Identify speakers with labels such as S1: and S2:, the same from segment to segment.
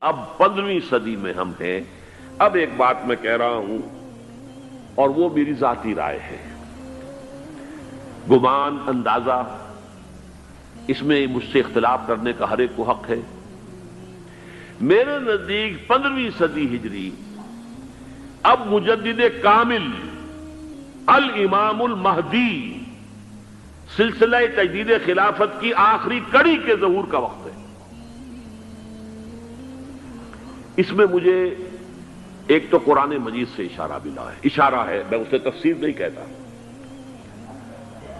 S1: اب 15ویں صدی میں ہم ہیں. اب ایک بات میں کہہ رہا ہوں اور وہ میری ذاتی رائے ہے، گمان، اندازہ، اس میں مجھ سے اختلاف کرنے کا ہر ایک کو حق ہے. میرے نزدیک 15ویں صدی ہجری اب مجدد کامل الامام المہدی سلسلہ تجدید خلافت کی آخری کڑی کے ظہور کا وقت ہے. اس میں مجھے ایک تو قرآن مجید سے اشارہ ملا ہے، اشارہ ہے، میں اسے تفسیر نہیں کہتا.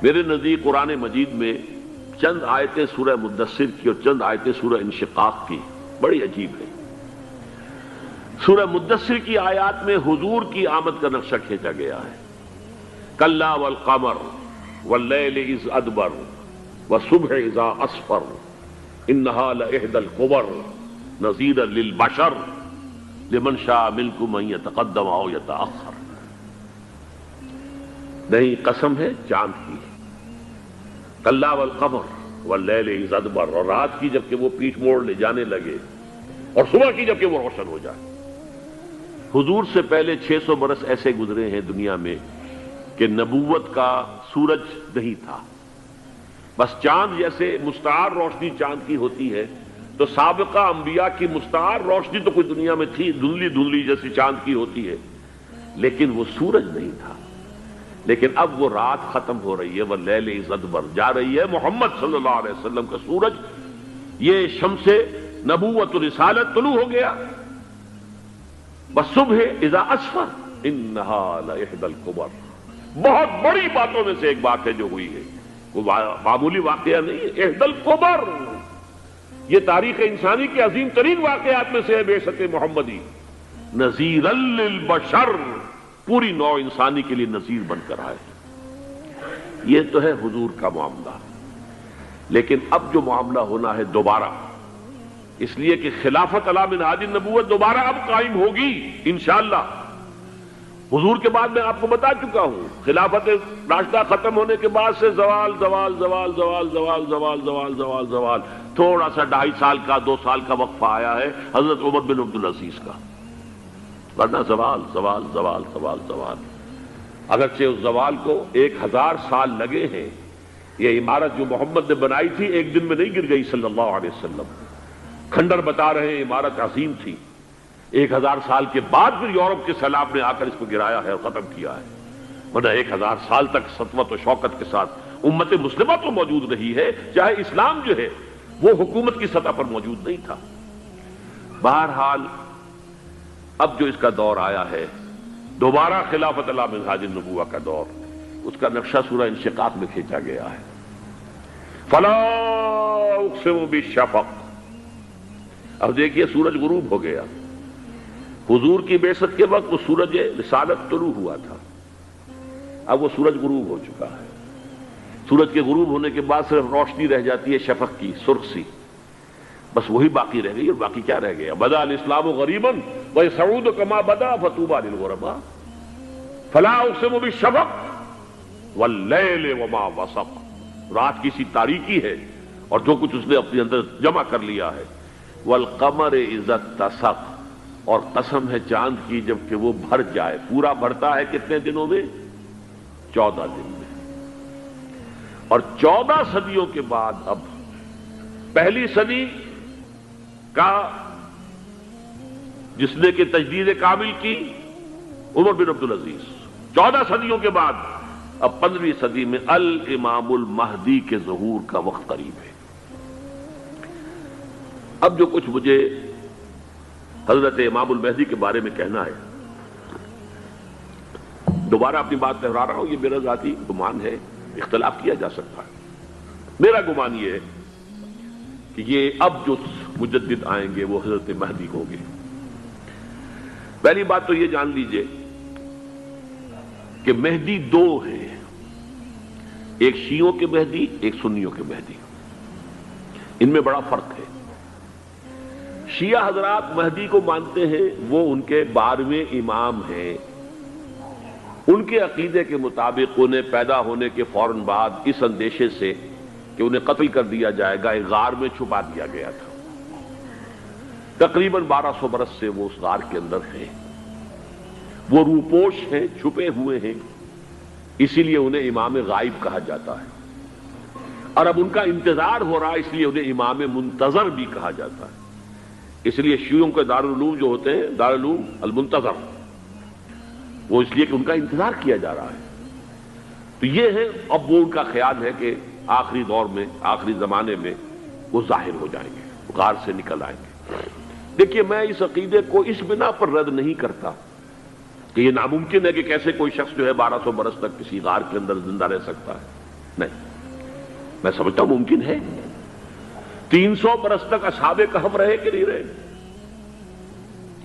S1: میرے نزدیک قرآن مجید میں چند آیتیں سورہ مدثر کی اور چند آیتیں سورہ انشقاق کی بڑی عجیب ہے. سورہ مدثر کی آیات میں حضور کی آمد کا نقشہ کھینچا گیا ہے. کلا والقمر واللیل اذ ادبر والصبح اذا اسفر انہا لإحدی الکبر نذیرا للبشر لمن شاء منکم ان یتقدم او یتأخر. نہیں، قسم ہے چاند کی. کلا والقمر واللیل اذ ادبر، اور رات کی جبکہ وہ پیٹھ موڑ لے جانے لگے اور صبح کی جبکہ وہ روشن ہو جائے. حضور سے پہلے 600 برس ایسے گزرے ہیں دنیا میں کہ نبوت کا سورج نہیں تھا، بس چاند جیسے مستعار روشنی چاند کی ہوتی ہے تو سابقہ انبیاء کی مستعار روشنی تو کوئی دنیا میں تھی، دھندلی دھندلی جیسی چاند کی ہوتی ہے، لیکن وہ سورج نہیں تھا. لیکن اب وہ رات ختم ہو رہی ہے، وہ لیل اذ ادبر جا رہی ہے. محمد صلی اللہ علیہ وسلم کا سورج، یہ شمس نبوت و رسالت طلوع ہو گیا. والصبح اذا اسفر انہا لإحدی الکبر. بہت بڑی باتوں میں سے ایک بات ہے جو ہوئی ہے، وہ معمولی واقعہ نہیں ہے. احدی الکبر، یہ تاریخ انسانی کے عظیم ترین واقعات میں سے ہے. بعثت محمدی نذیرا للبشر، پوری نوع انسانی کے لیے نذیر بن کر آئے. یہ تو ہے حضور کا معاملہ. لیکن اب جو معاملہ ہونا ہے دوبارہ، اس لیے کہ خلافت علی منہاج النبوت دوبارہ اب قائم ہوگی انشاءاللہ. حضور کے بعد میں آپ کو بتا چکا ہوں، خلافت راشدہ ختم ہونے کے بعد سے زوال زوال زوال زوال زوال زوال زوال زوال زوال، تھوڑا سا 2.5 سال کا 2 سال کا وقفہ آیا ہے حضرت عمر بن عبدالعزیز کا، ورنہ زوال زوال زوال زوال زوال. اگرچہ اس زوال کو 1000 سال لگے ہیں. یہ عمارت جو محمد نے بنائی تھی ایک دن میں نہیں گر گئی صلی اللہ علیہ وسلم. کھنڈر بتا رہے ہیں عمارت عظیم تھی. 1000 سال کے بعد پھر یورپ کے سیلاب نے آ کر اس کو گرایا ہے اور ختم کیا ہے. ورنہ 1000 سال تک سطوت و شوکت کے ساتھ امت مسلمہ تو موجود رہی ہے، چاہے اسلام جو ہے وہ حکومت کی سطح پر موجود نہیں تھا. بہرحال اب جو اس کا دور آیا ہے دوبارہ خلافت علی منہاج النبوہ کا دور، اس کا نقشہ سورہ انشقاق میں کھینچا گیا ہے. فلا اقسم بالشفق. اب دیکھیے سورج غروب ہو گیا. حضور کی بعثت کے وقت وہ سورج رسالت طلوع ہوا تھا، اب وہ سورج غروب ہو چکا ہے. سورج کے غروب ہونے کے بعد صرف روشنی رہ جاتی ہے شفق کی، سرخ سی، بس وہی باقی رہ گئی. اور باقی کیا رہ گیا؟ بدا الاسلام غریبا ویسعود کما بدا فطوبی للغرباء. فلا اقسم بالشفق واللیل وما وسق. رات کی سی تاریکی ہے اور جو کچھ اس نے اپنے اندر جمع کر لیا ہے. والقمر اذا اتسق، اور قسم ہے چاند کی جبکہ وہ بھر جائے. پورا بھرتا ہے کتنے دنوں میں؟ 14 دن میں. اور 14 صدیوں کے بعد اب پہلی صدی کا جس نے کہ تجدید کامل کی عمر بن عبدالعزیز، 14 صدیوں کے بعد اب 15ویں صدی میں الامام المہدی کے ظہور کا وقت قریب ہے. اب جو کچھ مجھے حضرت امام المہدی کے بارے میں کہنا ہے، دوبارہ اپنی بات دہرا رہا ہوں، یہ میرا ذاتی گمان ہے، اختلاف کیا جا سکتا ہے. میرا گمان یہ ہے کہ یہ اب جو مجدد آئیں گے وہ حضرت مہدی ہوں گے. پہلی بات تو یہ جان لیجئے کہ مہدی 2 ہیں، ایک شیعوں کے مہدی، ایک سنیوں کے مہدی. ان میں بڑا فرق ہے. شیعہ حضرات مہدی کو مانتے ہیں، وہ ان کے 12ویں امام ہیں. ان کے عقیدے کے مطابق انہیں پیدا ہونے کے فوراً بعد اس اندیشے سے کہ انہیں قتل کر دیا جائے گا ایک غار میں چھپا دیا گیا تھا. تقریباً 1200 برس سے وہ اس غار کے اندر ہیں، وہ روپوش ہیں، چھپے ہوئے ہیں، اسی لیے انہیں امام غائب کہا جاتا ہے، اور اب ان کا انتظار ہو رہا ہے، اس لیے انہیں امام منتظر بھی کہا جاتا ہے۔ اس لیے شیعوں کے دارالعلوم جو ہوتے ہیں، دارالعلوم المنتظر، وہ اس لیے کہ ان کا انتظار کیا جا رہا ہے۔ تو یہ ہے، اب وہ ان کا خیال ہے کہ آخری دور میں، آخری زمانے میں وہ ظاہر ہو جائیں گے، غار سے نکل آئیں گے۔ دیکھیے، میں اس عقیدے کو اس بنا پر رد نہیں کرتا کہ یہ ناممکن ہے کہ کیسے کوئی شخص جو ہے 1200 برس تک کسی غار کے اندر زندہ رہ سکتا ہے، نہیں، میں سمجھتا ہوں ممکن ہے۔ 300 برس تک اصحاب کہف رہے کہ نہیں رہے؟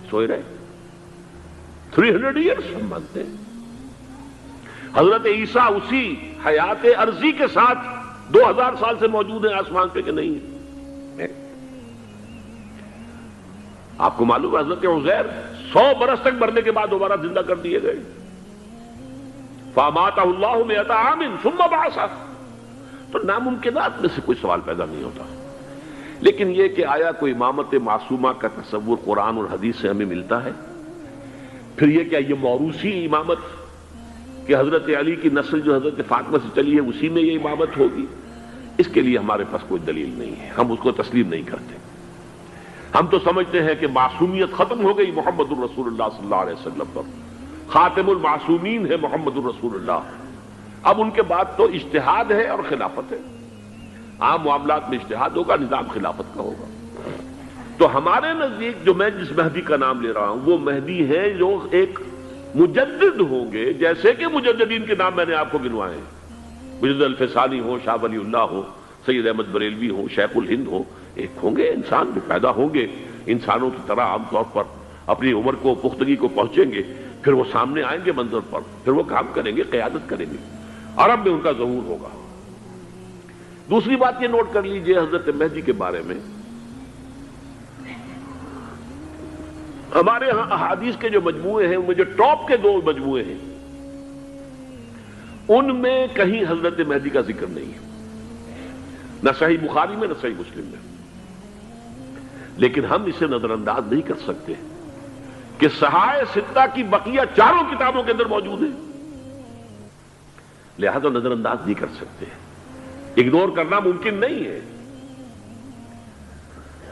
S1: سوئے رہے۔ 300 ایئرس ہم مانتے ہیں۔ حضرت عیسیٰ اسی حیات عرضی کے ساتھ 2000 سال سے موجود ہیں آسمان پہ کہ نہیں ہے؟ آپ کو معلوم ہے حضرت عزیر 100 برس تک مرنے کے بعد دوبارہ زندہ کر دیے گئے۔ فَأَمَاتَهُ اللَّهُ مِئَةَ عَامٍ ثُمَّ بَعَثَهُ۔ تو ناممکنات میں سے کوئی سوال پیدا نہیں ہوتا، لیکن یہ کہ آیا کوئی امامت معصومہ کا تصور قرآن اور حدیث سے ہمیں ملتا ہے؟ پھر یہ کیا یہ موروثی امامت کہ حضرت علی کی نسل جو حضرت فاطمہ سے چلی ہے اسی میں یہ امامت ہوگی؟ اس کے لیے ہمارے پاس کوئی دلیل نہیں ہے، ہم اس کو تسلیم نہیں کرتے۔ ہم تو سمجھتے ہیں کہ معصومیت ختم ہو گئی محمد الرسول اللہ صلی اللہ علیہ وسلم پر، خاتم المعصومین ہے محمد الرسول اللہ۔ اب ان کے بعد تو اجتہاد ہے اور خلافت ہے، عام معاملات میں اجتہاد ہوگا، نظام خلافت کا ہوگا۔ تو ہمارے نزدیک جو میں جس مہدی کا نام لے رہا ہوں وہ مہدی ہے جو ایک مجدد ہوں گے، جیسے کہ مجددین کے نام میں نے آپ کو گنوائے ہیں، مجدد الفسانی ہو، شاہ ولی اللہ ہو، سید احمد بریلوی ہو، شیخ الہند ہو، ایک ہوں گے انسان جو پیدا ہوں گے انسانوں کی طرح، عام طور پر اپنی عمر کو، پختگی کو پہنچیں گے، پھر وہ سامنے آئیں گے منظر پر، پھر وہ کام کریں گے، قیادت کریں گے، عرب میں ان کا ظہور ہوگا۔ دوسری بات یہ نوٹ کر لیجئے حضرت مہدی کے بارے میں، ہمارے ہاں احادیث کے جو مجموعے ہیں ان میں جو ٹاپ کے 2 مجموعے ہیں ان میں کہیں حضرت مہدی کا ذکر نہیں ہے، نہ صحیح بخاری میں نہ صحیح مسلم میں، لیکن ہم اسے نظر انداز نہیں کر سکتے کہ صحائح ستہ کی بقیہ 4 کتابوں کے اندر موجود ہیں، لہذا نظر انداز نہیں کر سکتے، اگنور کرنا ممکن نہیں ہے۔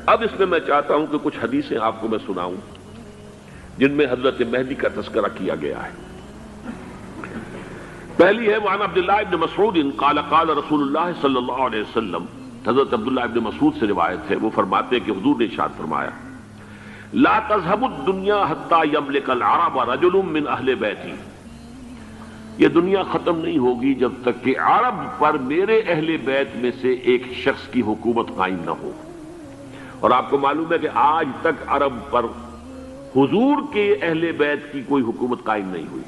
S1: اب اس میں میں چاہتا ہوں کہ کچھ حدیثیں آپ کو میں سناؤں جن میں حضرت مہدی کا تذکرہ کیا گیا ہے۔ پہلی ہے وعن عبداللہ ابن مسعود قال قال رسول اللہ صلی اللہ علیہ وسلم، حضرت عبداللہ ابن مسعود سے روایت ہے، وہ فرماتے ہیں کہ حضور نے ارشاد فرمایا لا تذهب الدنيا حتى يملك العرب رجل من اہل بیتی، یہ دنیا ختم نہیں ہوگی جب تک کہ عرب پر میرے اہل بیت میں سے ایک شخص کی حکومت قائم نہ ہو۔ اور آپ کو معلوم ہے کہ آج تک عرب پر حضور کے اہل بیت کی کوئی حکومت قائم نہیں ہوئی،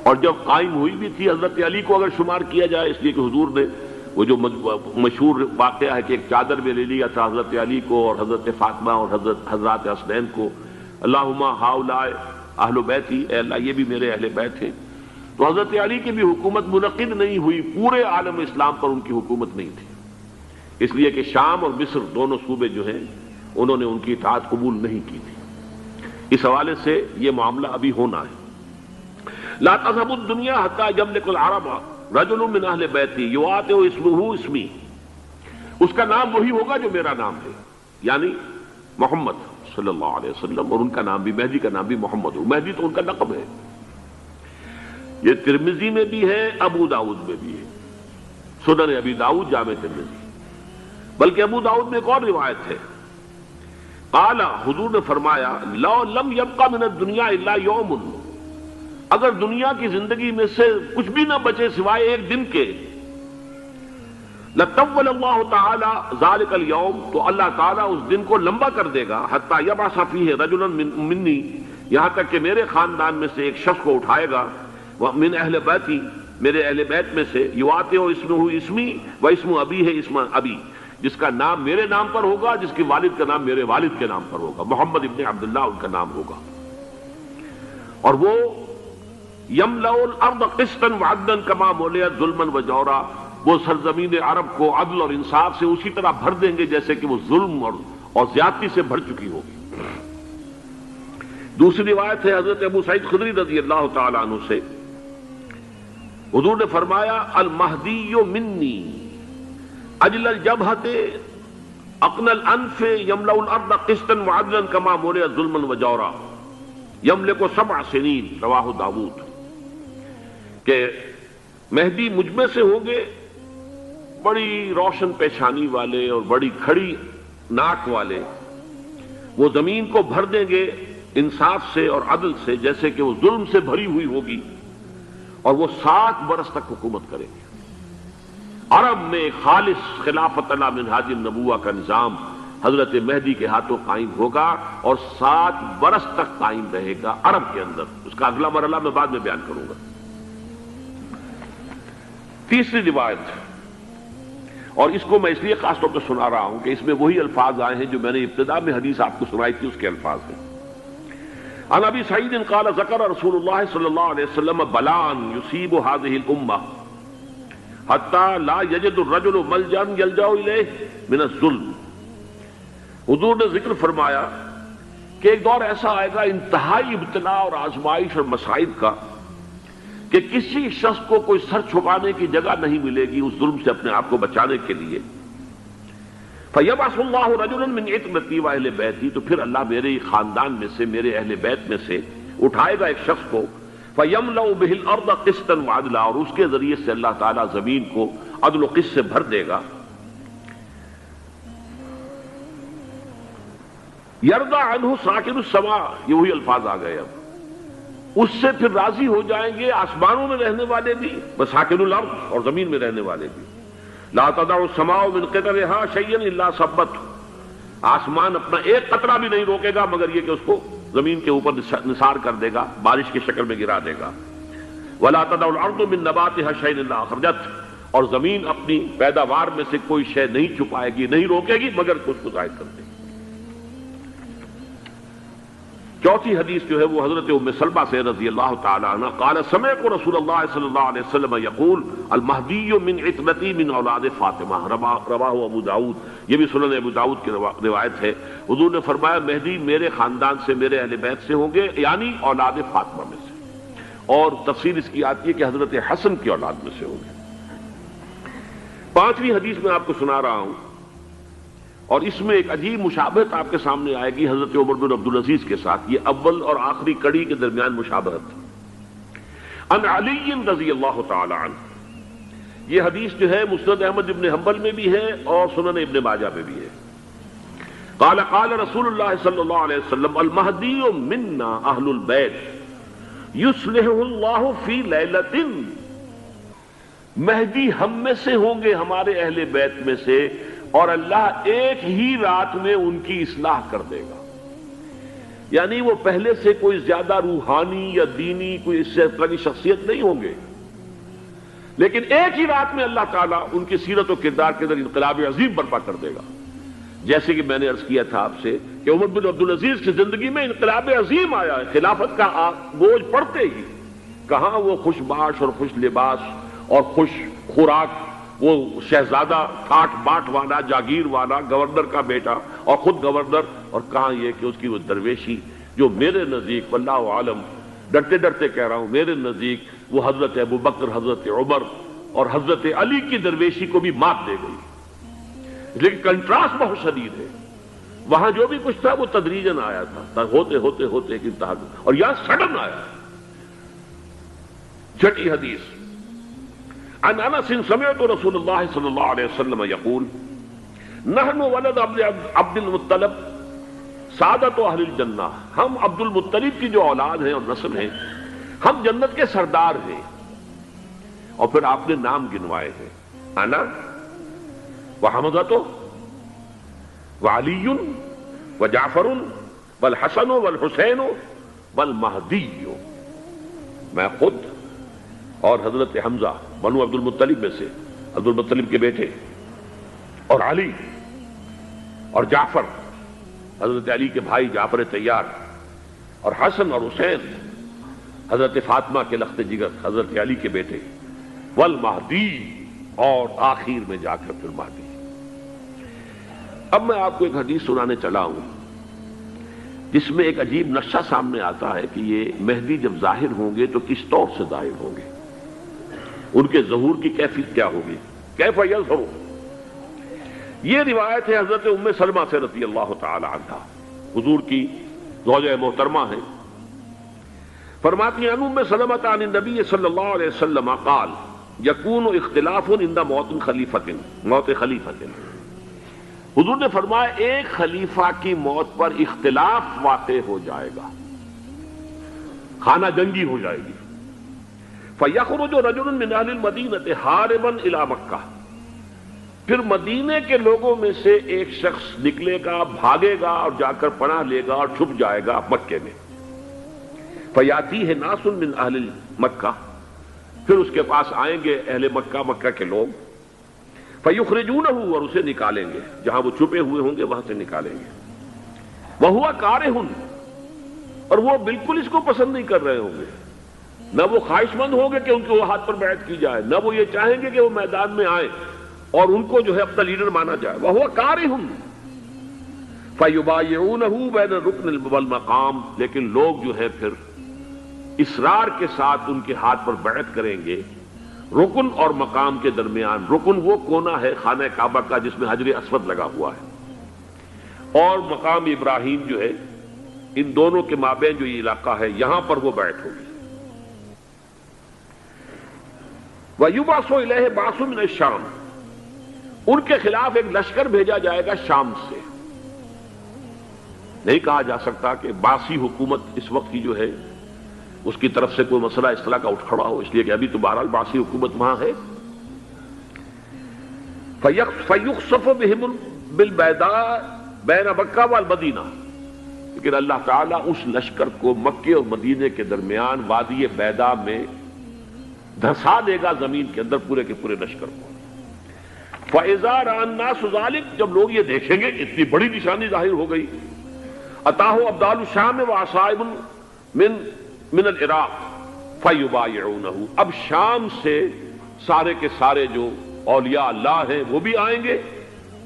S1: اور جب قائم ہوئی بھی تھی حضرت علی کو اگر شمار کیا جائے، اس لیے کہ حضور نے وہ جو مشہور واقعہ ہے کہ ایک چادر میں لے لیا تھا حضرت علی کو اور حضرت فاطمہ اور حضرات حسنین کو، اللہم ہؤلاء اہل بیتی، اے اللہ یہ بھی میرے اہل بیت ہیں۔ تو حضرت علی کی بھی حکومت منعقد نہیں ہوئی، پورے عالم اسلام پر ان کی حکومت نہیں تھی، اس لیے کہ شام اور مصر دونوں صوبے جو ہیں انہوں نے ان کی اطاعت قبول نہیں کی تھی۔ اس حوالے سے یہ معاملہ ابھی ہونا ہے۔ لا تذهب الدنيا حتى يملك العرب رجل من اہل بیتی یواطئ اسمہ اسمی، اس کا نام وہی ہوگا جو میرا نام ہے، یعنی محمد صلی اللہ علیہ وسلم، اور ان کا نام بھی، مہدی کا نام بھی محمد ہو، مہدی تو ان کا لقب ہے۔ یہ ترمذی میں بھی ہے، ابو داؤد میں بھی ہے، سنن ابی داؤد، جامع ترمذی، بلکہ ابو داؤد میں ایک اور روایت ہے، قال، حضور نے فرمایا لو لم يبقى من الدنيا الا يوم، اگر دنیا کی زندگی میں سے کچھ بھی نہ بچے سوائے ایک دن کے، لطول اللہ تعالی ذلك اليوم، تو اللہ تعالیٰ اس دن کو لمبا کر دے گا، حتی یبعث فیہ رجلا منی، یہاں تک کہ میرے خاندان میں سے ایک شخص کو اٹھائے گا، من اہل بیتی، میرے اہل بیت میں سے، یواطئ اسمہ اسمی و اسم ابی ہے اسم ابی، جس کا نام میرے نام پر ہوگا، جس کے والد کا نام میرے والد کے نام پر ہوگا، محمد ابن عبداللہ ان کا نام ہوگا، اور وہ یملأ الارض قسطا وعدلا کما ملئت ظلما وجورا، وہ سرزمین عرب کو عدل اور انصاف سے اسی طرح بھر دیں گے جیسے کہ وہ ظلم اور زیادتی سے بھر چکی ہوگی۔ دوسری روایت ہے حضرت ابو سعید خدری رضی اللہ تعالی عنہ سے، حضور نے فرمایا المہدی منی اجل الجبہۃ اقن الانف یملأ الارض قسطا وعدلا کما منع ظلما وجورا یملک 7 سنین، رواہ داؤد، کہ مہدی مجھ میں سے ہوں گے بڑی روشن پیشانی والے اور بڑی کھڑی ناک والے، وہ زمین کو بھر دیں گے انصاف سے اور عدل سے، جیسے کہ وہ ظلم سے بھری ہوئی ہوگی، اور وہ 7 برس تک حکومت کریں گے۔ عرب میں خالص خلافت علی منہاج النبوہ کا نظام حضرت مہدی کے ہاتھوں قائم ہوگا اور 7 برس تک قائم رہے گا عرب کے اندر۔ اس کا اگلا مرحلہ میں بعد میں بیان کروں گا۔ تیسری روایت، اور اس کو میں اس لیے خاص طور پر سنا رہا ہوں کہ اس میں وہی الفاظ آئے ہیں جو میں نے ابتدا میں حدیث آپ کو سنائی تھی، اس کے الفاظ ہیں۔ عن ابی سعید قال ذکر رسول اللہ صلی اللہ علیہ وسلم بلاء یصیب هذه الامہ حتی لا یجد الرجل ملجا یلجا الیہ من الظلم۔ حضور نے ذکر فرمایا کہ ایک دور ایسا آئے گا انتہائی ابتلا اور آزمائش اور مصائب کا کہ کسی شخص کو کوئی سر چھپانے کی جگہ نہیں ملے گی اس ظلم سے اپنے آپ کو بچانے کے لیے۔ فَيَبْعَثُ اللَّهُ رَجُلًا مِّنْ عِتْرَتِي وَأَهْلِ بَيْتِي، تو پھر اللہ میرے خاندان میں سے، میرے اہل بیت میں سے اٹھائے گا ایک شخص کو، فَيَمْلَأُ بِهِ الْأَرْضَ قِسْطًا وَعَدْلًا، اور اس کے ذریعے سے اللہ تعالیٰ زمین کو عدل و قسط سے بھر دے گا۔ يَرْضَى عَنْهُ سَاكِنُ السَّمَاءِ، یہ وہی الفاظ آ گئے اب، اس سے پھر راضی ہو جائیں گے آسمانوں میں رہنے والے بھی، وَسَاكِنُ الْأَرْضِ، اور زمین میں رہنے والے بھی۔ لا تدع السماء من قطرها شيئا الا ثبته، آسمان اپنا ایک قطرہ بھی نہیں روکے گا مگر یہ کہ اس کو زمین کے اوپر نثار کر دے گا، بارش کی شکل میں گرا دے گا۔ ولا تدع الارض من نباتها شيئا الا اخرجته، اور زمین اپنی پیداوار میں سے کوئی شے نہیں چھپائے گی، نہیں روکے گی مگر اس کو ظاہر کر دے گی۔ چوتھی حدیث جو ہے وہ حضرت ام سلمہ سے رضی اللہ تعالی عنہ قال سمعت رسول اللہ صلی اللہ علیہ وسلم یقول المہدی من عترتی من اولاد فاطمہ، رواہ ابو داؤد، یہ بھی سنن ابو داؤد کی روایت ہے۔ حضور نے فرمایا مہدی میرے خاندان سے، میرے اہل بیت سے ہوں گے، یعنی اولاد فاطمہ میں سے، اور تفسیر اس کی آتی ہے کہ حضرت حسن کی اولاد میں سے ہوں گے۔ پانچویں حدیث میں آپ کو سنا رہا ہوں، اور اس میں ایک عجیب مشابہت آپ کے سامنے آئے گی حضرت عمر بن عبدالعزیز کے ساتھ، یہ اول اور آخری کڑی کے درمیان مشابہت۔ عن علی رضی اللہ تعالی عنہ، یہ حدیث جو ہے مسند احمد ابن حنبل میں بھی ہے اور سنن ابن ماجہ میں بھی ہے۔ قال قال رسول اللہ صلی اللہ علیہ وسلم المہدی منا اہل البیت یصلح اللہ فی لیلۃ، مہدی ہم میں سے ہوں گے، ہمارے اہل بیت میں سے، اور اللہ ایک ہی رات میں ان کی اصلاح کر دے گا۔ یعنی وہ پہلے سے کوئی زیادہ روحانی یا دینی کوئی اس طرح کی شخصیت نہیں ہوں گے، لیکن ایک ہی رات میں اللہ تعالیٰ ان کی سیرت و کردار کے اندر انقلاب عظیم برپا کر دے گا۔ جیسے کہ میں نے عرض کیا تھا آپ سے کہ عمر بن عبدالعزیز کی زندگی میں انقلاب عظیم آیا ہے، خلافت کا بوجھ پڑتے ہی کہاں وہ خوش باش اور خوش لباس اور خوش خوراک، وہ شہزادہ ٹھاٹ باٹ والا، جاگیر والا، گورنر کا بیٹا اور خود گورنر، اور کہاں یہ کہ اس کی وہ درویشی جو میرے نزدیک واللہ عالم، ڈرتے ڈرتے کہہ رہا ہوں، میرے نزدیک وہ حضرت ابو بکر، حضرت عمر اور حضرت علی کی درویشی کو بھی مات دے گئی۔ لیکن کنٹراسٹ بہت شدید ہے، وہاں جو بھی کچھ تھا وہ تدریجاً آیا تھا، ہوتے ہوتے ہوتے ایک انتہا، اور یہاں سڈن آیا۔ چھٹی حدیث عن انس سمعت رسول اللہ صلی اللہ علیہ وسلم یقول نحن ولد عبد المطلب سعادت اہل الجنہ، ہم عبد المطلب کی جو اولاد ہیں اور نسل ہیں، ہم جنت کے سردار ہیں۔ اور پھر آپ نے نام گنوائے ہیں، انا وحمزۃ وعلی وجعفر والحسن والحسین والمہدی، میں خود اور حضرت حمزہ بنو عبد المطلب میں سے، عبد المطلب کے بیٹے، اور علی اور جعفر حضرت علی کے بھائی جعفر طیار، اور حسن اور حسین حضرت فاطمہ کے لخت جگر حضرت علی کے بیٹے، والمہدی، اور آخر میں جا کر پھر مہدی۔ اب میں آپ کو ایک حدیث سنانے چلا ہوں جس میں ایک عجیب نقشہ سامنے آتا ہے کہ یہ مہدی جب ظاہر ہوں گے تو کس طور سے ظاہر ہوں گے، ان کے ظہور کی کیفیت کیا ہوگی، کیف یظہر۔ یہ روایت ہے حضرت ام سلمہ سے رضی اللہ تعالی عنہا، حضور کی زوجہ محترمہ ہیں، فرماتی ہیں ام سلمہ عن النبی صلی اللہ علیہ وسلم قال یکون اختلاف عند موت خلیفۃ، موت خلیفۃ، حضور نے فرمایا ایک خلیفہ کی موت پر اختلاف واقع ہو جائے گا، خانہ جنگی ہو جائے گی۔ فَيَخْرُجُ رَجُلٌ مِّنْ أَهْلِ الْمَدِينَةِ حَارِبًا إِلَىٰ مکہ، پھر مدینے کے لوگوں میں سے ایک شخص نکلے گا، بھاگے گا اور جا کر پناہ لے گا اور چھپ جائے گا مکے میں۔ فَيَأْتِيهِ نَاسٌ مِّنْ أَهْلِ مکہ، پھر اس کے پاس آئیں گے اہل مکہ، مکہ کے لوگ، فَيُخْرِجُونَهُ، اور اسے نکالیں گے، جہاں وہ چھپے ہوئے ہوں گے وہاں سے نکالیں گے۔ وَهُوَ كَارِهٌ، اور وہ بالکل اس کو پسند نہیں کر رہے ہوں گے، نہ وہ خواہش مند ہوں گے کہ ان کے وہ ہاتھ پر بیعت کی جائے، نہ وہ یہ چاہیں گے کہ وہ میدان میں آئیں اور ان کو جو ہے اپنا لیڈر مانا جائے۔ وَهُوَ كَارِهٌ فَيُبَايِعُونَهُ بَيْنَ الرُّكْنِ وَالْمَقَامِ، لیکن لوگ جو ہے پھر اصرار کے ساتھ ان کے ہاتھ پر بیعت کریں گے رکن اور مقام کے درمیان۔ رکن وہ کونا ہے خانہ کعبہ کا جس میں حجر اسود لگا ہوا ہے، اور مقام ابراہیم جو ہے، ان دونوں کے مابین جو یہ علاقہ ہے یہاں پر وہ بیعت ہوگی۔ وَيُبْعَثُ إِلَيْهِ بَعْثٌ مِّنَ الشَّامِ، ان کے خلاف ایک لشکر بھیجا جائے گا شام سے۔ نہیں کہا جا سکتا کہ باسی حکومت اس وقت کی جو ہے اس کی طرف سے کوئی مسئلہ اس طرح کا اٹھ کھڑا ہو، اس لیے کہ ابھی تو بہرحال باسی حکومت وہاں ہے۔ فَيُخْسَفُ بِهِمْ بِالْبَيْضَاءِ بَيْنَ مَكَّةَ وَالْمَدِينَةِ، لیکن اللہ تعالیٰ اس لشکر کو مکے اور مدینے کے درمیان وادی بیضاء میں دھسا دے گا، زمین کے اندر پورے کے پورے لشکر کو۔ فَإِذَا رَأَى النَّاسُ ذَلِكَ، جب لوگ یہ دیکھیں گے اتنی بڑی نشانی ظاہر ہو گئی، أَتَاهُ أَبْدَالُ الشَّامِ وَعَصَائِبٌ من العراق فَيُبَايِعُونَهُ، اب شام سے سارے کے سارے جو اولیاء اللہ ہیں وہ بھی آئیں گے،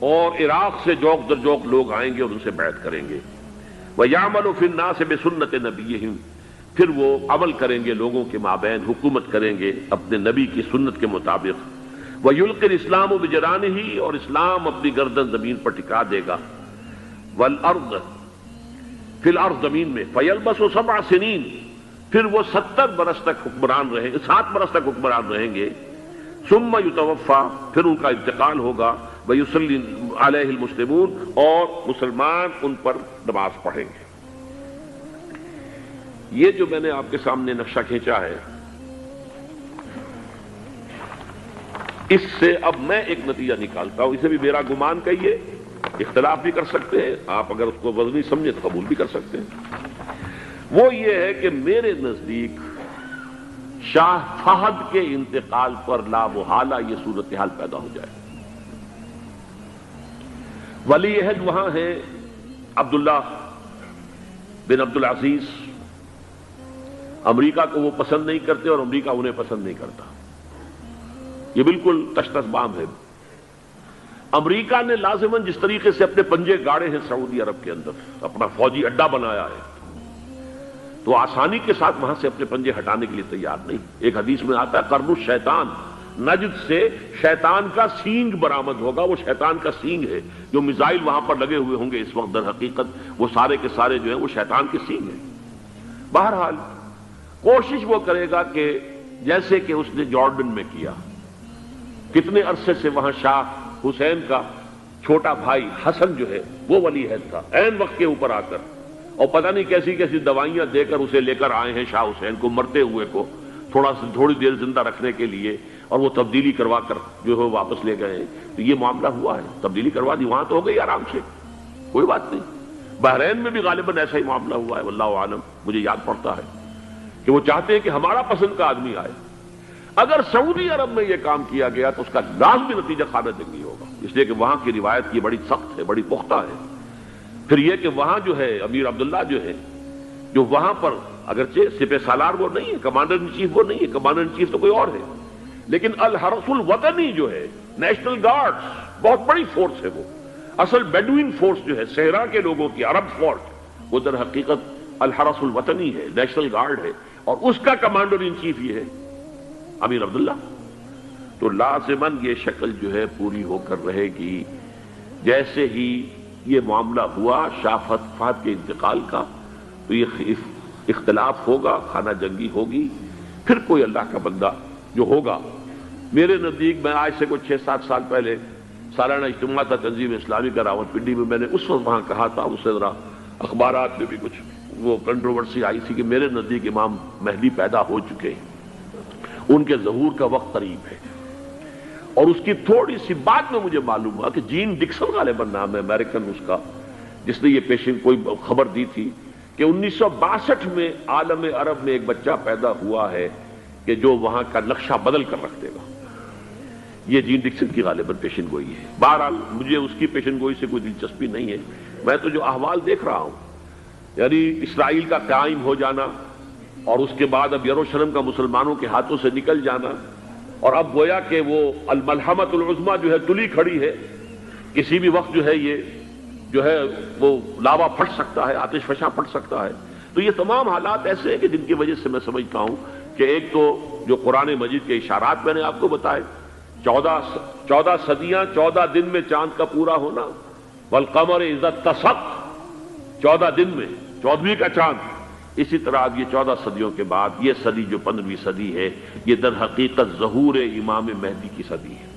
S1: اور عراق سے جوق در جوق لوگ آئیں گے اور ان سے بیعت کریں گے۔ وَيَعْمَلُ فِي النَّاسِ بِسُنَّةِ نَبِيِّهِمْ، پھر وہ عمل کریں گے لوگوں کے مابین، حکومت کریں گے اپنے نبی کی سنت کے مطابق۔ وَيُلْقِي الْإِسْلَامُ بِجَرَانِهِ، اور اسلام اپنی گردن زمین پر ٹکا دے گا۔ وَالْأَرْض، فی الارض، زمین میں۔ فَيَلْبَسُ 7 سنین، پھر وہ 70 برس تک حکمران رہیں، 7 برس تک حکمران رہیں گے۔ ثم یتوفا، پھر ان کا انتقال ہوگا۔ ویصلی علیہ المسلمون، اور مسلمان ان پر نماز پڑھیں گے۔ یہ جو میں نے آپ کے سامنے نقشہ کھینچا ہے، اس سے اب میں ایک نتیجہ نکالتا ہوں، اسے بھی میرا گمان کہیے، اختلاف بھی کر سکتے ہیں آپ، اگر اس کو وزنی سمجھے تو قبول بھی کر سکتے ہیں۔ وہ یہ ہے کہ میرے نزدیک شاہ فہد کے انتقال پر لا محالہ یہ صورتحال پیدا ہو جائے۔ ولی عہد وہاں ہیں عبداللہ بن عبد العزیز، امریکہ کو وہ پسند نہیں کرتے اور امریکہ انہیں پسند نہیں کرتا، یہ بالکل تشتس بام ہے۔ امریکہ نے لازماً جس طریقے سے اپنے پنجے گاڑے ہیں سعودی عرب کے اندر، اپنا فوجی اڈا بنایا ہے، تو آسانی کے ساتھ وہاں سے اپنے پنجے ہٹانے کے لیے تیار نہیں۔ ایک حدیث میں آتا ہے قرن الشیطان، نجد سے شیطان کا سینگ برآمد ہوگا، وہ شیطان کا سینگ ہے، جو میزائل وہاں پر لگے ہوئے ہوں گے اس وقت، در حقیقت وہ سارے کے سارے جو ہیں وہ شیطان کے سینگ ہیں۔ بہرحال کوشش وہ کرے گا کہ جیسے کہ اس نے جارڈن میں کیا، کتنے عرصے سے وہاں شاہ حسین کا چھوٹا بھائی حسن جو ہے وہ ولی عہد تھا، عین وقت کے اوپر آ کر، اور پتہ نہیں کیسی کیسی دوائیاں دے کر اسے لے کر آئے ہیں شاہ حسین کو، مرتے ہوئے کو تھوڑی دیر زندہ رکھنے کے لیے، اور وہ تبدیلی کروا کر جو ہے واپس لے گئے ہیں۔ تو یہ معاملہ ہوا ہے، تبدیلی کروا دی، وہاں تو ہو گئی آرام سے، کوئی بات نہیں۔ بحرین میں بھی غالباً ایسا ہی معاملہ ہوا ہے، واللہ عالم، مجھے یاد پڑتا ہے کہ وہ چاہتے ہیں کہ ہمارا پسند کا آدمی آئے۔ اگر سعودی عرب میں یہ کام کیا گیا تو اس کا لازمی نتیجہ خانہ جنگی ہوگا، اس لیے کہ وہاں کی روایت کی بڑی سخت ہے، بڑی پختہ ہے۔ پھر یہ کہ وہاں جو ہے امیر عبداللہ جو ہے، جو وہاں پر اگرچہ سپہ سالار وہ نہیں ہے، کمانڈر ان چیف وہ نہیں ہے، کمانڈر ان چیف تو کوئی اور ہے، لیکن الحرس الوطنی جو ہے، نیشنل گارڈز، بہت بڑی فورس ہے وہ، اصل بیڈوین فورس جو ہے صحرا کے لوگوں کی عرب فورس، وہ در حقیقت الحرس الوطنی ہے، نیشنل گارڈ ہے، اور اس کا کمانڈر ان چیف یہ ہے امیر عبداللہ. تو لازماً یہ شکل جو ہے پوری ہو کر رہے گی. جیسے ہی یہ معاملہ ہوا شاہ فہد کے انتقال کا تو یہ اختلاف ہوگا، خانہ جنگی ہوگی، پھر کوئی اللہ کا بندہ جو ہوگا. میرے نزدیک، میں آج سے کوئی 6-7 سال پہلے سالانہ اجتماع تھا تنظیم اسلامی کا راولپنڈی میں، میں نے اس وقت وہاں کہا تھا، اس سے ذرا اخبارات میں بھی کچھ وہ کنٹروورسی آئی تھی کہ میرے نزدیک امام مہدی پیدا ہو چکے ہیں، ان کے ظہور کا وقت قریب ہے. اور اس کی تھوڑی سی بات میں مجھے معلوم ہوا کہ جین ڈکسن غالباً نام ہے امریکن اس کا، جس نے یہ پیشن کوئی خبر دی تھی کہ 1962 میں عالم عرب میں ایک بچہ پیدا ہوا ہے کہ جو وہاں کا نقشہ بدل کر رکھ دے گا. یہ جین ڈکسن کی غالباً پیشن گوئی ہے. بہرحال مجھے اس کی پیشن گوئی سے کوئی دلچسپی نہیں ہے. میں تو جو احوال دیکھ رہا ہوں، یعنی اسرائیل کا قائم ہو جانا اور اس کے بعد اب یروشلم کا مسلمانوں کے ہاتھوں سے نکل جانا، اور اب گویا کہ وہ الملحمۃ العظمیٰ جو ہے تلی کھڑی ہے، کسی بھی وقت جو ہے یہ جو ہے وہ لاوا پھٹ سکتا ہے، آتش فشاں پھٹ سکتا ہے. تو یہ تمام حالات ایسے ہیں کہ جن کی وجہ سے میں سمجھتا ہوں کہ ایک تو جو قرآن مجید کے اشارات میں نے آپ کو بتائے، 14 صدیاں 14 دن میں چاند کا پورا ہونا، والقمر اذا اتسق، 14 دن میں 14ویں کا چاند. اسی طرح اب یہ 14 صدیوں کے بعد یہ صدی جو 15ویں صدی ہے، یہ در حقیقت ظہور امام مہدی کی صدی ہے.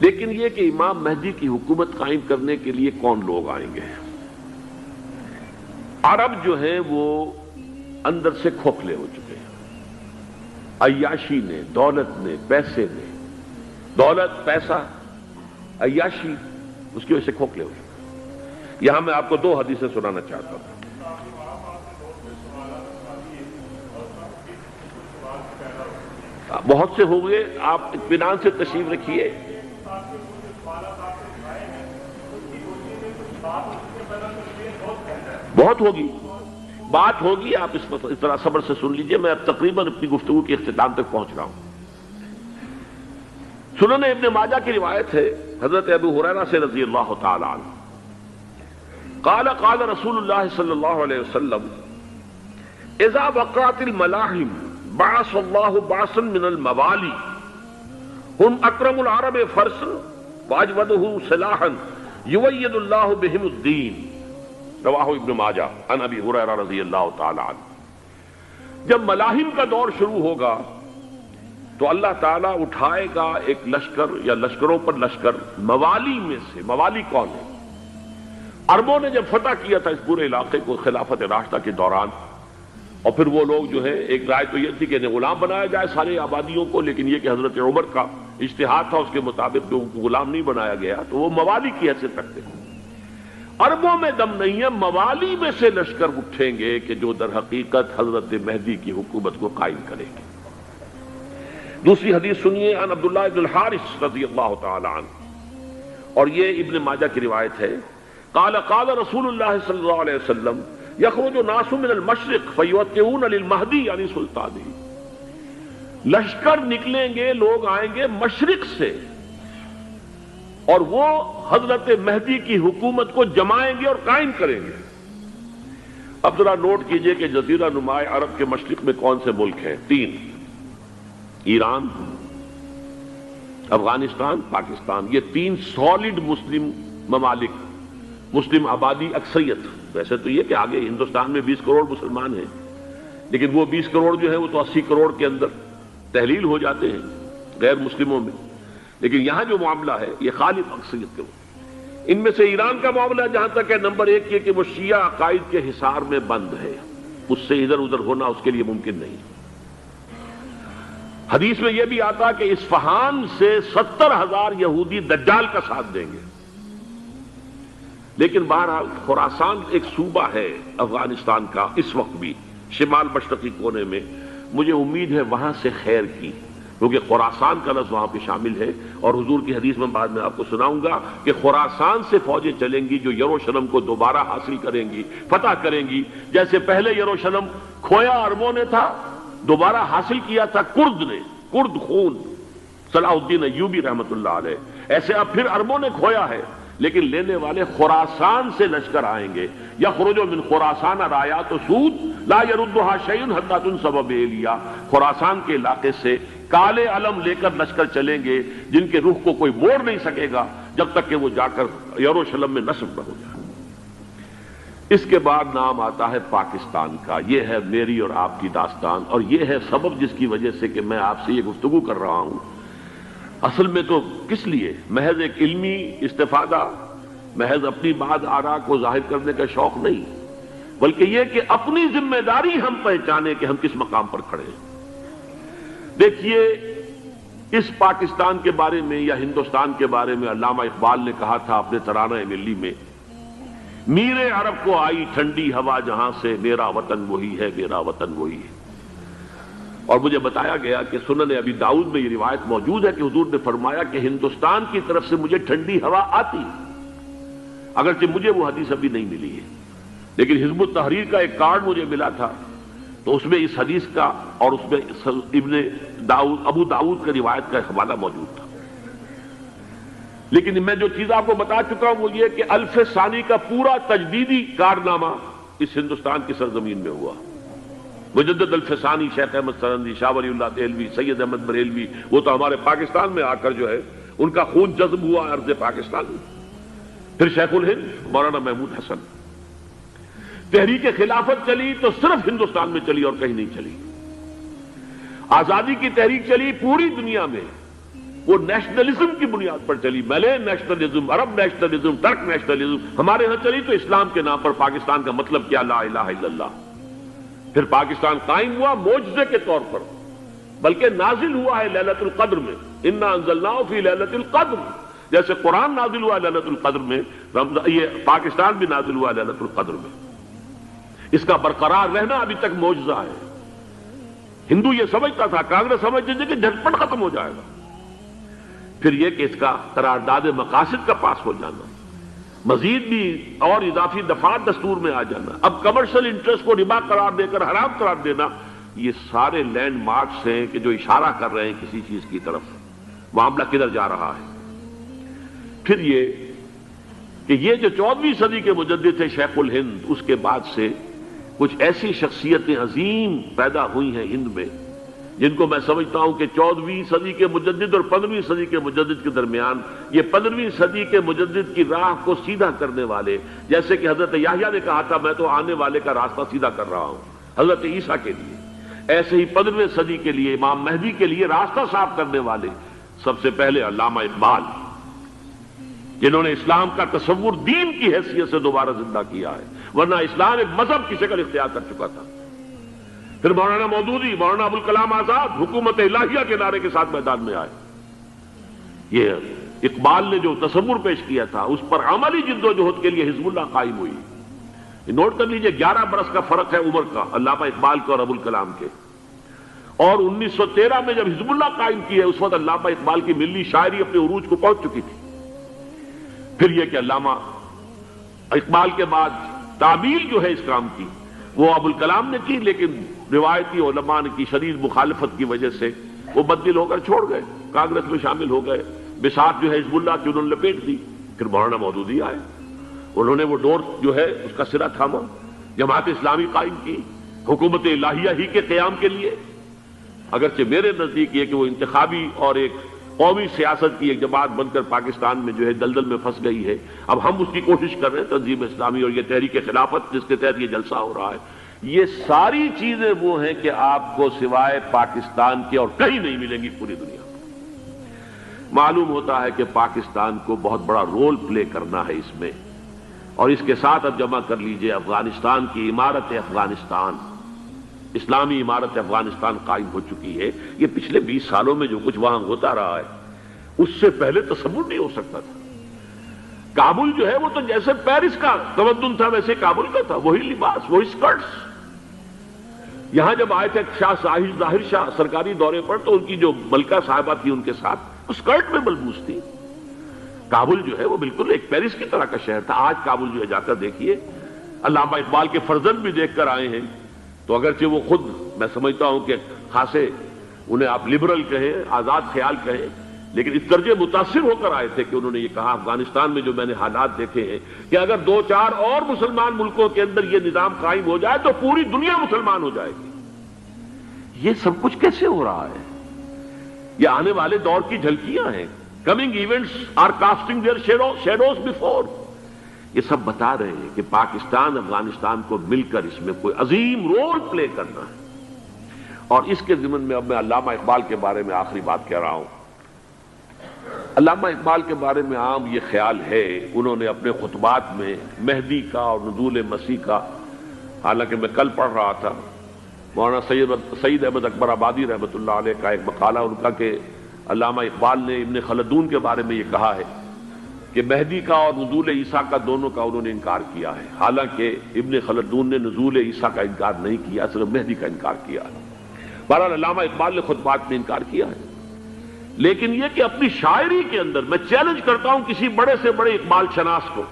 S1: لیکن یہ کہ امام مہدی کی حکومت قائم کرنے کے لیے کون لوگ آئیں گے؟ عرب جو ہیں وہ اندر سے کھوکھلے ہو چکے ہیں. عیاشی نے، دولت نے، پیسے نے، دولت، پیسہ، عیاشی، اس کی وجہ سے کھوکھلے ہو چکے ہیں. یہاں میں آپ کو 2 حدیثیں سنانا چاہتا ہوں. بہت سے ہو گئے، آپ اطمینان سے تشریف رکھیے. بہت ہوگی، بات ہوگی، آپ اس طرح صبر سے سن لیجئے. میں اب تقریباً اپنی گفتگو کے اختتام تک پہنچ رہا ہوں. سنن ابن ماجہ کی روایت ہے حضرت ابو ہریرہ سے رضی اللہ تعالی عنہ، قال قال رسول اللہ صلی اللہ علیہ وسلم اذا وقعت الملاحم بعث اللہ بعثا من الموالی هم اکرم العرب فرسا واجودہ سلاحا یوید اللہ بہم الدین. رواہ ابن ماجہ عن ابی ہریرہ رضی اللہ تعالی عنہ. جب ملاحم کا دور شروع ہوگا تو اللہ تعالیٰ اٹھائے گا ایک لشکر یا لشکروں پر لشکر موالی میں سے. موالی کون ہے؟ عربوں نے جب فتح کیا تھا اس پورے علاقے کو خلافت راشدہ کے دوران، اور پھر وہ لوگ جو ہے، ایک رائے تو یہ تھی کہ انہیں غلام بنایا جائے سارے آبادیوں کو، لیکن یہ کہ حضرت عمر کا اجتہاد تھا، اس کے مطابق ان کو غلام نہیں بنایا گیا، تو وہ موالی کی حیثیت رکھتے ہیں. عربوں میں دم نہیں ہے، موالی میں سے لشکر اٹھیں گے کہ جو در حقیقت حضرت مہدی کی حکومت کو قائم کریں گے. دوسری حدیث سنیے عن عبداللہ بن الحارث رضی اللہ تعالی عنہ، اور یہ ابن ماجہ کی روایت ہے. قال قال رسول اللہ صلی اللہ علیہ وسلم یخرج ناس من المشرق فیوقعون للمہدی یعنی سلطانی. لشکر نکلیں گے، لوگ آئیں گے مشرق سے، اور وہ حضرت مہدی کی حکومت کو جمائیں گے اور قائم کریں گے. اب ذرا نوٹ کیجئے کہ جزیرہ نماء عرب کے مشرق میں کون سے ملک ہیں؟ 3: ایران، افغانستان، پاکستان. یہ 3 سالڈ مسلم ممالک، مسلم آبادی اکثریت. ویسے تو یہ کہ آگے ہندوستان میں 20 کروڑ مسلمان ہیں، لیکن وہ 20 کروڑ جو ہے وہ تو 80 کروڑ کے اندر تحلیل ہو جاتے ہیں غیر مسلموں میں. لیکن یہاں جو معاملہ ہے یہ خالص اکثریت کے. ان میں سے ایران کا معاملہ جہاں تک ہے، نمبر 1 یہ کہ وہ شیعہ عقائد کے حصار میں بند ہے، اس سے ادھر ادھر ہونا اس کے لیے ممکن نہیں. حدیث میں یہ بھی آتا کہ اصفہان سے 70,000 یہودی دجال کا ساتھ دیں گے. لیکن بہرحال خراسان ایک صوبہ ہے افغانستان کا اس وقت بھی شمال مشرقی کونے میں، مجھے امید ہے وہاں سے خیر کی، کیونکہ خراسان کا لفظ وہاں پہ شامل ہے. اور حضور کی حدیث میں بعد میں آپ کو سناؤں گا کہ خراسان سے فوجیں چلیں گی جو یروشلم کو دوبارہ حاصل کریں گی، فتح کریں گی. جیسے پہلے یروشلم کھویا عربوں نے تھا، دوبارہ حاصل کیا تھا کرد نے، کرد خون صلاح الدین ایوبی رحمۃ اللہ علیہ. ایسے اب پھر عربوں نے کھویا ہے، لیکن لینے والے خراسان سے لشکر آئیں گے. یخرج من خراسان رایات سود لا یردها شیء حتی تنصب بإیلیا. خراسان کے علاقے سے کالے علم لے کر لشکر چلیں گے جن کے رخ کو کوئی موڑ نہیں سکے گا جب تک کہ وہ جا کر یروشلم میں نصب نہ ہو جائے. اس کے بعد نام آتا ہے پاکستان کا. یہ ہے میری اور آپ کی داستان، اور یہ ہے سبب جس کی وجہ سے کہ میں آپ سے یہ گفتگو کر رہا ہوں. اصل میں تو کس لیے؟ محض ایک علمی استفادہ، محض اپنی بات آراء کو ظاہر کرنے کا شوق نہیں، بلکہ یہ کہ اپنی ذمہ داری ہم پہچانے کہ ہم کس مقام پر کھڑے ہیں. دیکھیے، اس پاکستان کے بارے میں یا ہندوستان کے بارے میں علامہ اقبال نے کہا تھا اپنے ترانہ ملی میں، میرے عرب کو آئی ٹھنڈی ہوا جہاں سے، میرا وطن وہی ہے، میرا وطن وہی ہے. اور مجھے بتایا گیا کہ سنن ابی داؤد میں یہ روایت موجود ہے کہ حضور نے فرمایا کہ ہندوستان کی طرف سے مجھے ٹھنڈی ہوا آتی، اگرچہ مجھے وہ حدیث ابھی نہیں ملی ہے، لیکن حزب التحریر کا ایک کارڈ مجھے ملا تھا، تو اس میں اس حدیث کا اور اس میں ابو داؤد کا روایت کا حوالہ موجود تھا. لیکن میں جو چیز آپ کو بتا چکا ہوں وہ یہ کہ الف ثانی کا پورا تجدیدی کارنامہ اس ہندوستان کی سرزمین میں ہوا. مجدد الف ثانی شیخ احمد سرندی، شاہ ولی اللہ دہلوی، سید احمد بریلوی، وہ تو ہمارے پاکستان میں آ کر جو ہے ان کا خون جذب ہوا ارض پاکستان میں. پھر شیخ الہند مولانا محمود حسن. تحریک خلافت چلی تو صرف ہندوستان میں چلی اور کہیں نہیں چلی. آزادی کی تحریک چلی پوری دنیا میں، وہ نیشنلزم کی بنیاد پر چلی، ملے نیشنلزم، عرب نیشنلزم، ترک نیشنلزم. ہمارے ہاں چلی تو اسلام کے نام پر پاکستان کا مطلب کیا؟ لا الہ الا اللہ. پھر پاکستان قائم ہوا معجزے کے طور پر، بلکہ نازل ہوا ہے لیلۃ القدر میں. انا انزلناہ فی لیلۃ القدر، جیسے قرآن نازل ہوا لیلۃ القدر میں، یہ پاکستان بھی نازل ہوا لیلۃ القدر میں. اس کا برقرار رہنا ابھی تک معجزہ ہے. ہندو یہ سمجھتا تھا، کانگریس سمجھتی تھی کہ جھٹپٹ ختم ہو جائے گا. پھر یہ کہ اس کا قرارداد مقاصد کا پاس ہو جانا، مزید بھی اور اضافی دفعات دستور میں آ جانا، اب کمرشل انٹرسٹ کو ربا قرار دے کر حرام قرار دینا، یہ سارے لینڈ مارکس ہیں کہ جو اشارہ کر رہے ہیں کسی چیز کی طرف، معاملہ کدھر جا رہا ہے. پھر یہ کہ یہ جو 14ویں صدی کے مجدد تھے شیخ الہند، اس کے بعد سے کچھ ایسی شخصیتیں عظیم پیدا ہوئی ہیں ہند میں جن کو میں سمجھتا ہوں کہ 14ویں صدی کے مجدد اور 15ویں صدی کے مجدد کے درمیان یہ 15ویں صدی کے مجدد کی راہ کو سیدھا کرنے والے، جیسے کہ حضرت یحییٰ نے کہا تھا میں تو آنے والے کا راستہ سیدھا کر رہا ہوں حضرت عیسیٰ کے لیے، ایسے ہی 15ویں صدی کے لیے امام مہدی کے لیے راستہ صاف کرنے والے سب سے پہلے علامہ اقبال، جنہوں نے اسلام کا تصور دین کی حیثیت سے دوبارہ زندہ کیا ہے، ورنہ اسلام ایک مذہب کی شکل اختیار کر چکا تھا. پھر مولانا مودودی، مولانا ابوالکلام آزاد حکومت الہیہ کے نعرے کے ساتھ میدان میں آئے. یہ اقبال نے جو تصور پیش کیا تھا اس پر عملی جد و جہد کے لیے حزب اللہ قائم ہوئی. نوٹ کر لیجئے 11 برس کا فرق ہے عمر کا علامہ اقبال کے اور ابوالکلام کے. اور 1913 میں جب حزب اللہ قائم کی ہے اس وقت علامہ اقبال کی ملی شاعری اپنے عروج کو پہنچ چکی تھی. پھر یہ کہ علامہ اقبال کے بعد تعبیل جو ہے اس کام کی وہ ابوالکلام نے کی، لیکن روایتی علماء کی شدید مخالفت کی وجہ سے وہ بددل ہو کر چھوڑ گئے، کانگریس میں شامل ہو گئے، بساط جو ہے حزب اللہ کی انہوں نے لپیٹ دی. پھر مولانا مودودی آئے، انہوں نے وہ ڈور جو ہے اس کا سرا تھاما، جماعت اسلامی قائم کی حکومت الہیہ ہی کے قیام کے لیے. اگرچہ میرے نزدیک یہ کہ وہ انتخابی اور ایک قومی سیاست کی ایک جماعت بن کر پاکستان میں جو ہے دلدل میں پھنس گئی ہے، اب ہم اس کی کوشش کر رہے ہیں تنظیم اسلامی اور یہ تحریک خلافت جس کے تحت یہ جلسہ ہو رہا ہے. یہ ساری چیزیں وہ ہیں کہ آپ کو سوائے پاکستان کے اور کہیں نہیں ملیں گی پوری دنیا میں. معلوم ہوتا ہے کہ پاکستان کو بہت بڑا رول پلے کرنا ہے اس میں، اور اس کے ساتھ اب جمع کر لیجئے افغانستان کی عمارت افغانستان، اسلامی عمارت افغانستان قائم ہو چکی ہے. یہ پچھلے 20 سالوں میں جو کچھ وہاں ہوتا رہا ہے اس سے پہلے تصور نہیں ہو سکتا تھا. کابل جو ہے وہ تو جیسے پیرس کا تمدن تھا ویسے کابل کا تھا، وہی لباس، وہی سکرٹس. یہاں جب آئے تھے شاہ ظاہر شاہ سرکاری دورے پر تو ان کی جو ملکہ صاحبہ تھی ان کے ساتھ وہ سکرٹ میں ملبوس تھی. کابل جو ہے وہ بالکل ایک پیرس کی طرح کا شہر تھا. آج کابل جو ہے جا کر دیکھیے، علامہ اقبال کے فرزند بھی دیکھ کر آئے ہیں، تو اگرچہ وہ خود میں سمجھتا ہوں کہ خاصے انہیں آپ لبرل کہیں، آزاد خیال کہیں، لیکن اس درجے متاثر ہو کر آئے تھے کہ انہوں نے یہ کہا افغانستان میں جو میں نے حالات دیکھے ہیں کہ اگر 2-4 اور مسلمان ملکوں کے اندر یہ نظام قائم ہو جائے تو پوری دنیا مسلمان ہو جائے گی۔ یہ سب کچھ کیسے ہو رہا ہے؟ یہ آنے والے دور کی جھلکیاں ہیں۔ Coming events are casting their shadows before. یہ سب بتا رہے ہیں کہ پاکستان افغانستان کو مل کر اس میں کوئی عظیم رول پلے کرنا ہے۔ اور اس کے ضمن میں اب میں علامہ اقبال کے بارے میں آخری بات کہہ رہا ہوں۔ علامہ اقبال کے بارے میں عام یہ خیال ہے، انہوں نے اپنے خطبات میں مہدی کا اور نزول مسیح کا، حالانکہ میں کل پڑھ رہا تھا مولانا سید احمد اکبر آبادی رحمۃ اللہ علیہ کا ایک مقالہ ان کا کہ علامہ اقبال نے ابن خلدون کے بارے میں یہ کہا ہے کہ مہدی کا اور نزول عیسیٰ کا دونوں کا انہوں نے انکار کیا ہے، حالانکہ ابن خلدون نے نزول عیسیٰ کا انکار نہیں کیا، صرف مہدی کا انکار کیا ہے۔ بہرحال علامہ اقبال نے خطبات میں انکار کیا ہے، لیکن یہ کہ اپنی شاعری کے اندر میں چیلنج کرتا ہوں کسی بڑے سے بڑے اقبال شناس کو،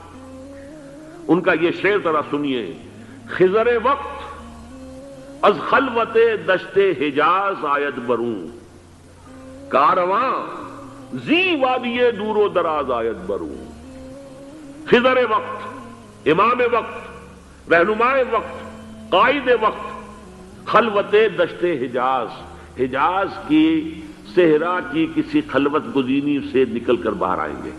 S1: ان کا یہ شعر ذرا سنیے: خضر وقت از خلوت دشت حجاز آید بروں، کارواں زی وادی دور و دراز آید بروں۔ خضر وقت، امام وقت، رہنمائے وقت، قائد وقت، خلوت دشت حجاز، حجاز کی صحرا کی کسی خلوت گزینی سے نکل کر باہر آئیں گے۔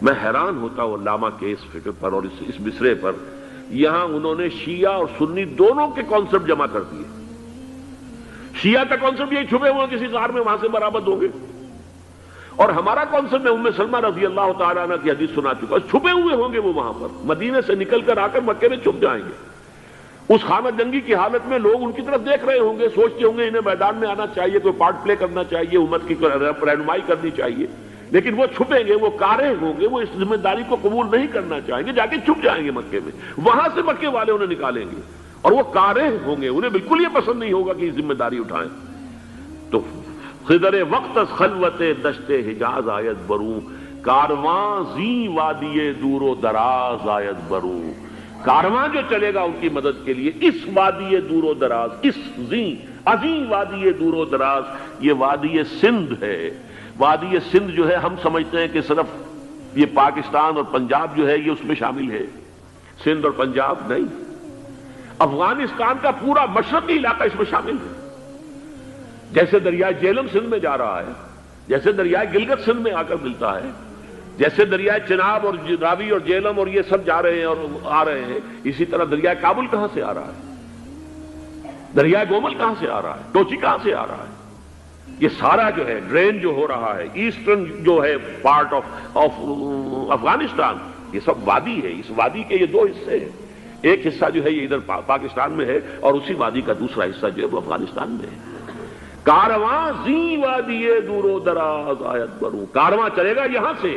S1: میں حیران ہوتا ہوں علامہ کے اس فکر پر اور اس مصرے پر۔ یہاں انہوں نے شیعہ اور سنی دونوں کے کانسیپٹ جمع کر دیے۔ شیعہ کا کانسیپٹ یہ چھپے ہوئے کسی غار میں وہاں سے برآمد ہوں گے، اور ہمارا کانسیپٹ میں ام سلمہ رضی اللہ تعالیٰ عنہ کی حدیث سنا چکا، چھپے ہوئے ہوں گے وہ وہاں پر، مدینے سے نکل کر آ کر مکے میں چھپ جائیں گے۔ اس خانہ جنگی کی حالت میں لوگ ان کی طرف دیکھ رہے ہوں گے، سوچتے ہوں گے انہیں میدان میں آنا چاہیے، کوئی پارٹ پلے کرنا چاہیے، امت کی رہنمائی کرنی چاہیے، لیکن وہ چھپیں گے، وہ کارے ہوں گے، وہ اس ذمہ داری کو قبول نہیں کرنا چاہیں گے، جا کے چھپ جائیں گے مکے میں، وہاں سے مکے والے انہیں نکالیں گے، اور وہ کارے ہوں گے، انہیں بالکل یہ پسند نہیں ہوگا کہ یہ ذمہ داری اٹھائیں۔ تو خضر وقت از خلوت دشت حجاز آید بروں، کارواں زی وادی دور و دراز آید بروں۔ کارواں جو چلے گا ان کی مدد کے لیے اس وادی دور و دراز، اس عظیم وادی دور و دراز، یہ وادی سندھ ہے۔ وادی سندھ جو ہے ہم سمجھتے ہیں کہ صرف یہ پاکستان اور پنجاب جو ہے یہ اس میں شامل ہے، سندھ اور پنجاب نہیں، افغانستان کا پورا مشرقی علاقہ اس میں شامل ہے۔ جیسے دریائے جیلم سندھ میں جا رہا ہے، جیسے دریائے گلگت سندھ میں آ کر ملتا ہے، جیسے دریائے چناب اور راوی اور جیلم اور یہ سب جا رہے ہیں اور آ رہے ہیں، اسی طرح دریائے کابل کہاں سے آ رہا ہے، دریائے گومل کہاں سے آ رہا ہے، ٹوچی کہاں سے آ رہا ہے، یہ سارا جو ہے ڈرین جو ہو رہا ہے، ایسٹرن جو ہے پارٹ آف افغانستان، یہ سب وادی ہے۔ اس وادی کے یہ دو حصے ہیں، ایک حصہ جو ہے یہ ادھر پاکستان میں ہے، اور اسی وادی کا دوسرا حصہ جو ہے وہ افغانستان میں ہے۔ کارواں زی وادی دور و دراز آیت بروں، کارواں چلے گا یہاں سے،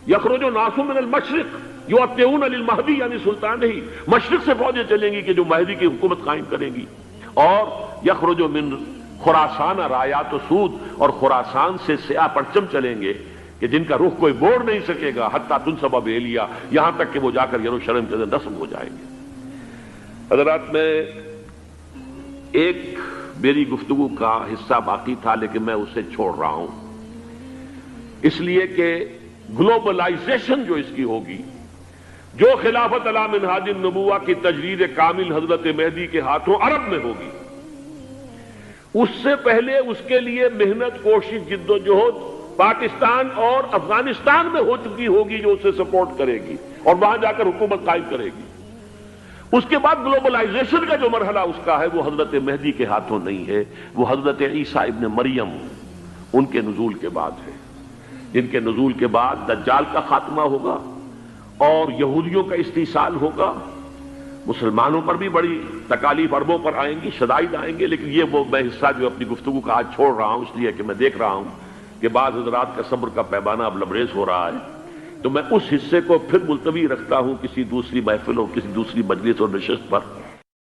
S1: یخرج الناس من المشرق یؤتون للمہدی یعنی سلطان ہی، مشرق سے فوجیں چلیں گی کہ جو مہدی کی حکومت قائم کریں گی، اور یخرج من خراسان رایات و سود، اور خراسان سے سیاہ پرچم چلیں گے کہ جن کا رخ کوئی موڑ نہیں سکے گا، حتیٰ تنصب بیلیا، یہاں تک کہ وہ جا کر یروشلم کے اندر نصب ہو جائیں گے۔ حضرات، میں ایک میری گفتگو کا حصہ باقی تھا لیکن میں اسے چھوڑ رہا ہوں، اس لیے کہ گلوبلائزیشن جو اس کی ہوگی، جو خلافت علی منہاج النبوہ کی تجرید کامل حضرت مہدی کے ہاتھوں عرب میں ہوگی، اس سے پہلے اس کے لیے محنت، کوشش، جد و جہد پاکستان اور افغانستان میں ہو چکی ہوگی جو اسے سپورٹ کرے گی اور وہاں جا کر حکومت قائم کرے گی۔ اس کے بعد گلوبلائزیشن کا جو مرحلہ اس کا ہے وہ حضرت مہدی کے ہاتھوں نہیں ہے، وہ حضرت عیسیٰ ابن مریم ان کے نزول کے بعد ہے، جن کے نزول کے بعد دجال کا خاتمہ ہوگا اور یہودیوں کا استحصال ہوگا، مسلمانوں پر بھی بڑی تکالیف عربوں پر آئیں گی، شدائد آئیں گے، لیکن یہ وہ میں حصہ جو اپنی گفتگو کا آج چھوڑ رہا ہوں اس لیے کہ میں دیکھ رہا ہوں کہ بعض حضرات کا صبر کا پیمانہ اب لبریز ہو رہا ہے، تو میں اس حصے کو پھر ملتوی رکھتا ہوں کسی دوسری محفل اور کسی دوسری مجلس اور نشست پر۔